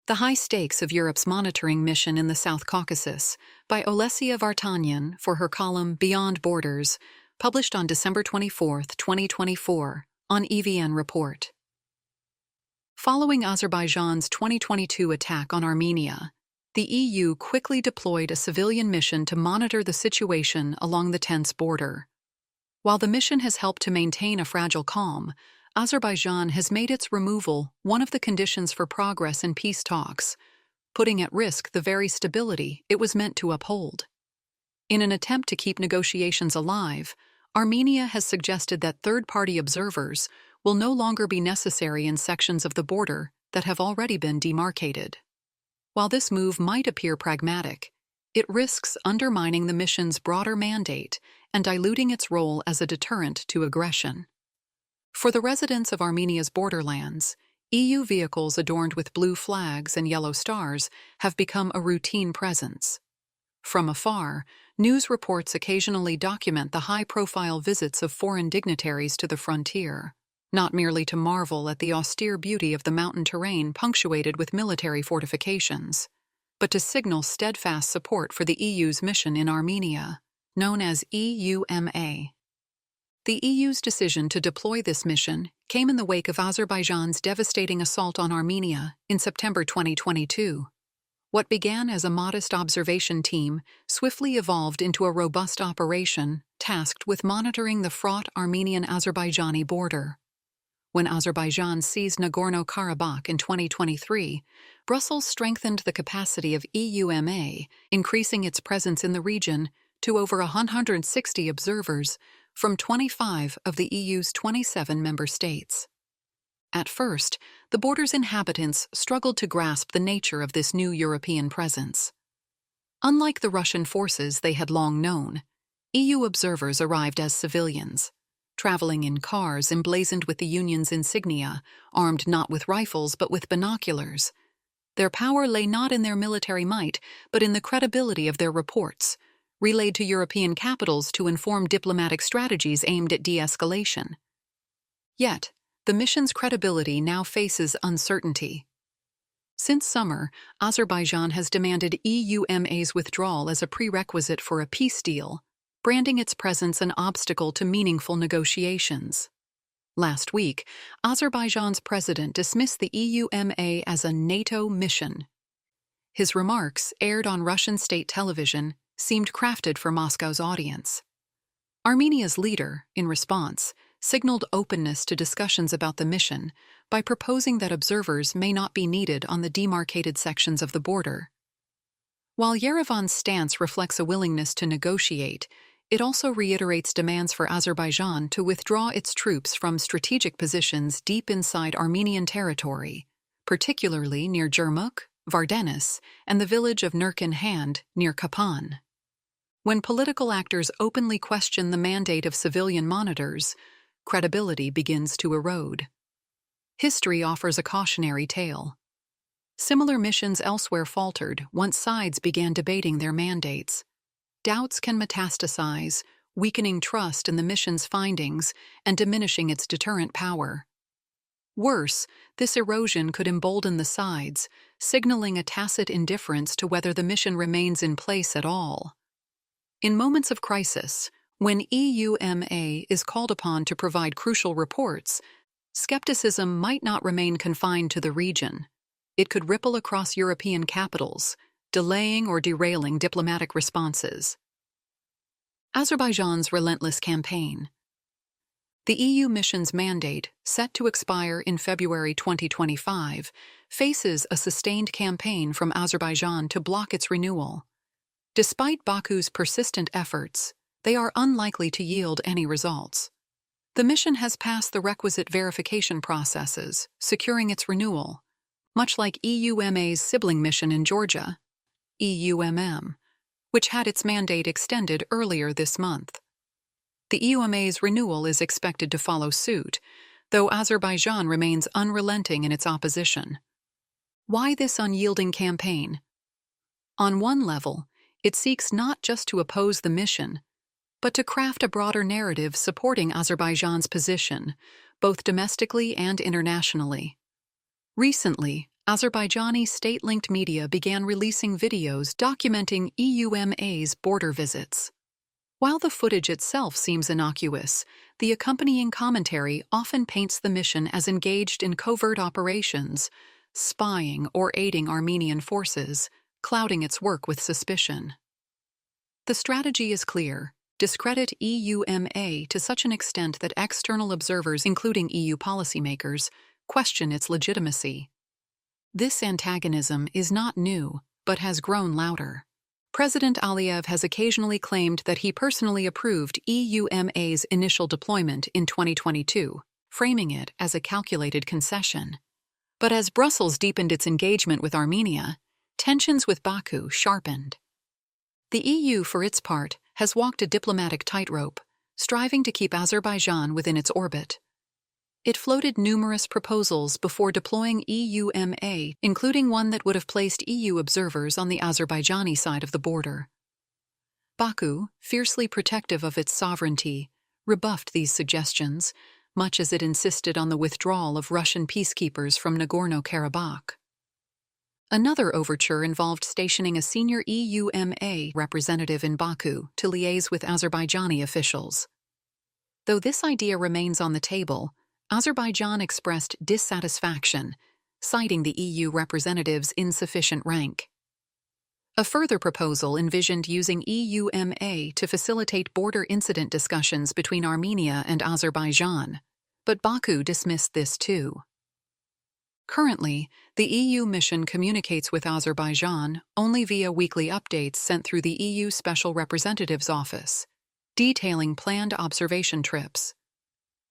The High Stakes of Europe's Monitoring Mission in the South Caucasus by Olesia Vartanyan for her column Beyond Borders, published on December 24, 2024, on EVN Report. Following Azerbaijan's 2022 attack on Armenia, the EU quickly deployed a civilian mission to monitor the situation along the tense border. While the mission has helped to maintain a fragile calm, Azerbaijan has made its removal one of the conditions for progress in peace talks, putting at risk the very stability it was meant to uphold. In an attempt to keep negotiations alive, Armenia has suggested that third-party observers will no longer be necessary in sections of the border that have already been demarcated. While this move might appear pragmatic, it risks undermining the mission's broader mandate and diluting its role as a deterrent to aggression. For the residents of Armenia's borderlands, EU vehicles adorned with blue flags and yellow stars have become a routine presence. From afar, news reports occasionally document the high-profile visits of foreign dignitaries to the frontier, not merely to marvel at the austere beauty of the mountain terrain punctuated with military fortifications, but to signal steadfast support for the EU's mission in Armenia, known as EUMA. The EU's decision to deploy this mission came in the wake of Azerbaijan's devastating assault on Armenia in September 2022. What began as a modest observation team swiftly evolved into a robust operation tasked with monitoring the fraught Armenian-Azerbaijani border. When Azerbaijan seized Nagorno-Karabakh in 2023, Brussels strengthened the capacity of EUMA, increasing its presence in the region to over 160 observers from 25 of the EU's 27 member states. At first, the border's inhabitants struggled to grasp the nature of this new European presence. Unlike the Russian forces they had long known, EU observers arrived as civilians, traveling in cars emblazoned with the Union's insignia, armed not with rifles but with binoculars. Their power lay not in their military might, but in the credibility of their reports, relayed to European capitals to inform diplomatic strategies aimed at de-escalation. Yet, the mission's credibility now faces uncertainty. Since summer, Azerbaijan has demanded EUMA's withdrawal as a prerequisite for a peace deal, branding its presence an obstacle to meaningful negotiations. Last week, Azerbaijan's president dismissed the EUMA as a NATO mission. His remarks, aired on Russian state television, seemed crafted for Moscow's audience. Armenia's leader, in response, signaled openness to discussions about the mission by proposing that observers may not be needed on the demarcated sections of the border. While Yerevan's stance reflects a willingness to negotiate, it also reiterates demands for Azerbaijan to withdraw its troops from strategic positions deep inside Armenian territory, particularly near Jermuk, Vardenis, and the village of Nurkin-Hand near Kapan. When political actors openly question the mandate of civilian monitors, credibility begins to erode. History offers a cautionary tale. Similar missions elsewhere faltered once sides began debating their mandates. Doubts can metastasize, weakening trust in the mission's findings and diminishing its deterrent power. Worse, this erosion could embolden the sides, signaling a tacit indifference to whether the mission remains in place at all. In moments of crisis, when EUMA is called upon to provide crucial reports, skepticism might not remain confined to the region. It could ripple across European capitals, delaying or derailing diplomatic responses. Azerbaijan's relentless campaign. The EU mission's mandate, set to expire in February 2025, faces a sustained campaign from Azerbaijan to block its renewal. Despite Baku's persistent efforts, they are unlikely to yield any results. The mission has passed the requisite verification processes, securing its renewal, much like EUMA's sibling mission in Georgia, EUMM, which had its mandate extended earlier this month. The EUMA's renewal is expected to follow suit, though Azerbaijan remains unrelenting in its opposition. Why this unyielding campaign? On one level, it seeks not just to oppose the mission, but to craft a broader narrative supporting Azerbaijan's position, both domestically and internationally. Recently, Azerbaijani state-linked media began releasing videos documenting EUMA's border visits. While the footage itself seems innocuous, the accompanying commentary often paints the mission as engaged in covert operations, spying or aiding Armenian forces, clouding its work with suspicion. The strategy is clear: discredit EUMA to such an extent that external observers, including EU policymakers, question its legitimacy. This antagonism is not new, but has grown louder. President Aliyev has occasionally claimed that he personally approved EUMA's initial deployment in 2022, framing it as a calculated concession. But as Brussels deepened its engagement with Armenia, tensions with Baku sharpened. The EU, for its part, has walked a diplomatic tightrope, striving to keep Azerbaijan within its orbit. It floated numerous proposals before deploying EUMA, including one that would have placed EU observers on the Azerbaijani side of the border. Baku, fiercely protective of its sovereignty, rebuffed these suggestions, much as it insisted on the withdrawal of Russian peacekeepers from Nagorno-Karabakh. Another overture involved stationing a senior EUMA representative in Baku to liaise with Azerbaijani officials. Though this idea remains on the table, Azerbaijan expressed dissatisfaction, citing the EU representative's insufficient rank. A further proposal envisioned using EUMA to facilitate border incident discussions between Armenia and Azerbaijan, but Baku dismissed this too. Currently, the EU mission communicates with Azerbaijan only via weekly updates sent through the EU Special Representative's Office, detailing planned observation trips.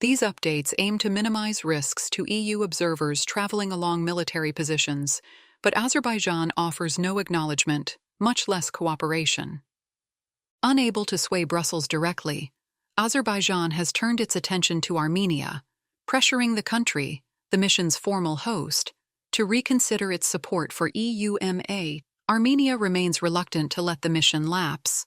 These updates aim to minimize risks to EU observers traveling along military positions, but Azerbaijan offers no acknowledgement, much less cooperation. Unable to sway Brussels directly, Azerbaijan has turned its attention to Armenia, pressuring the country, the mission's formal host, to reconsider its support for EUMA. Armenia remains reluctant to let the mission lapse.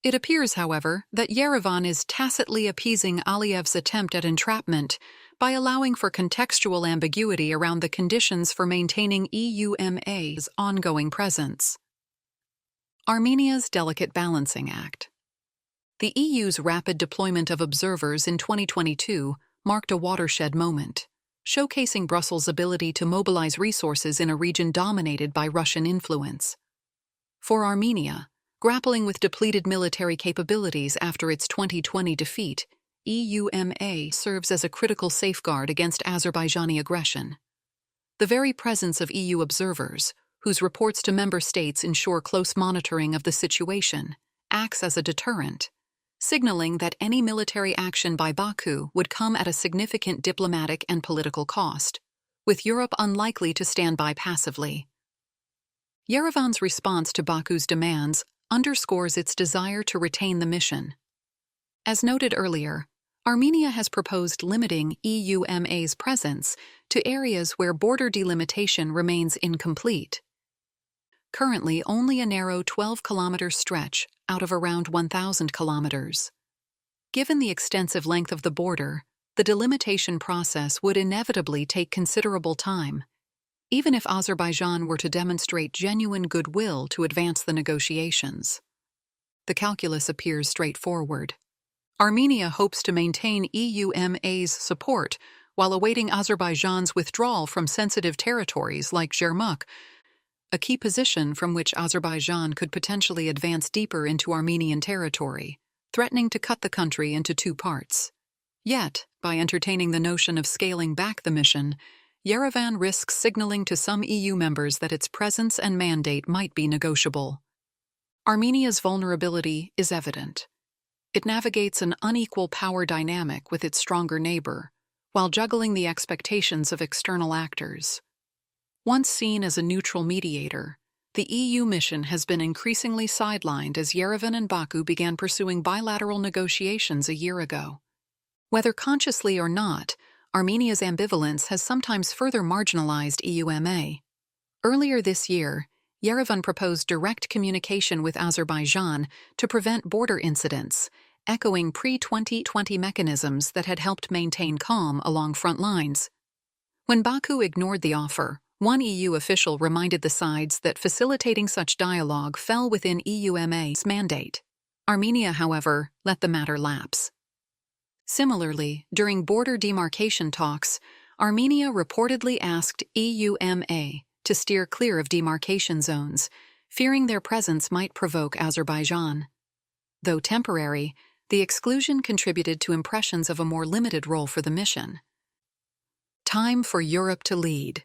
It appears, however, that Yerevan is tacitly appeasing Aliyev's attempt at entrapment by allowing for contextual ambiguity around the conditions for maintaining EUMA's ongoing presence. Armenia's delicate balancing act. The EU's rapid deployment of observers in 2022 marked a watershed moment, showcasing Brussels' ability to mobilize resources in a region dominated by Russian influence. For Armenia, grappling with depleted military capabilities after its 2020 defeat, EUMA serves as a critical safeguard against Azerbaijani aggression. The very presence of EU observers, whose reports to member states ensure close monitoring of the situation, acts as a deterrent, signaling that any military action by Baku would come at a significant diplomatic and political cost, with Europe unlikely to stand by passively. Yerevan's response to Baku's demands underscores its desire to retain the mission. As noted earlier, Armenia has proposed limiting EUMA's presence to areas where border delimitation remains incomplete. Currently, only a narrow 12-kilometer stretch out of around 1,000 kilometers. Given the extensive length of the border, the delimitation process would inevitably take considerable time, even if Azerbaijan were to demonstrate genuine goodwill to advance the negotiations. The calculus appears straightforward. Armenia hopes to maintain EUMA's support while awaiting Azerbaijan's withdrawal from sensitive territories like Yermak, a key position from which Azerbaijan could potentially advance deeper into Armenian territory, threatening to cut the country into two parts. Yet, by entertaining the notion of scaling back the mission, Yerevan risks signaling to some EU members that its presence and mandate might be negotiable. Armenia's vulnerability is evident. It navigates an unequal power dynamic with its stronger neighbor, while juggling the expectations of external actors. Once seen as a neutral mediator, the EU mission has been increasingly sidelined as Yerevan and Baku began pursuing bilateral negotiations a year ago. Whether consciously or not, Armenia's ambivalence has sometimes further marginalized EUMA. Earlier this year, Yerevan proposed direct communication with Azerbaijan to prevent border incidents, echoing pre-2020 mechanisms that had helped maintain calm along front lines. When Baku ignored the offer, One EU official reminded the sides that facilitating such dialogue fell within EUMA's mandate. Armenia, however, let the matter lapse. Similarly, during border demarcation talks, Armenia reportedly asked EUMA to steer clear of demarcation zones, fearing their presence might provoke Azerbaijan. Though temporary, the exclusion contributed to impressions of a more limited role for the mission. Time for Europe to lead.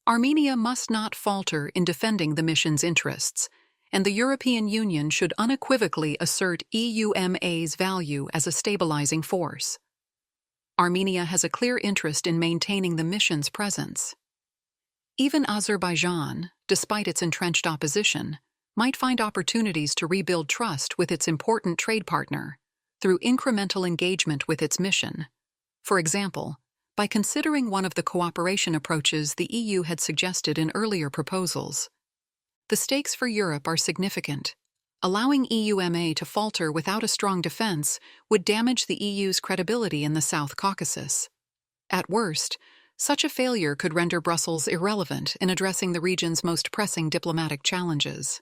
Armenia must not falter in defending the mission's interests, and the European Union should unequivocally assert EUMA's value as a stabilizing force. Armenia has a clear interest in maintaining the mission's presence. Even Azerbaijan, despite its entrenched opposition, might find opportunities to rebuild trust with its important trade partner through incremental engagement with its mission. For example, by considering one of the cooperation approaches the EU had suggested in earlier proposals. The stakes for Europe are significant. Allowing EUMA to falter without a strong defense would damage the EU's credibility in the South Caucasus. At worst, such a failure could render Brussels irrelevant in addressing the region's most pressing diplomatic challenges.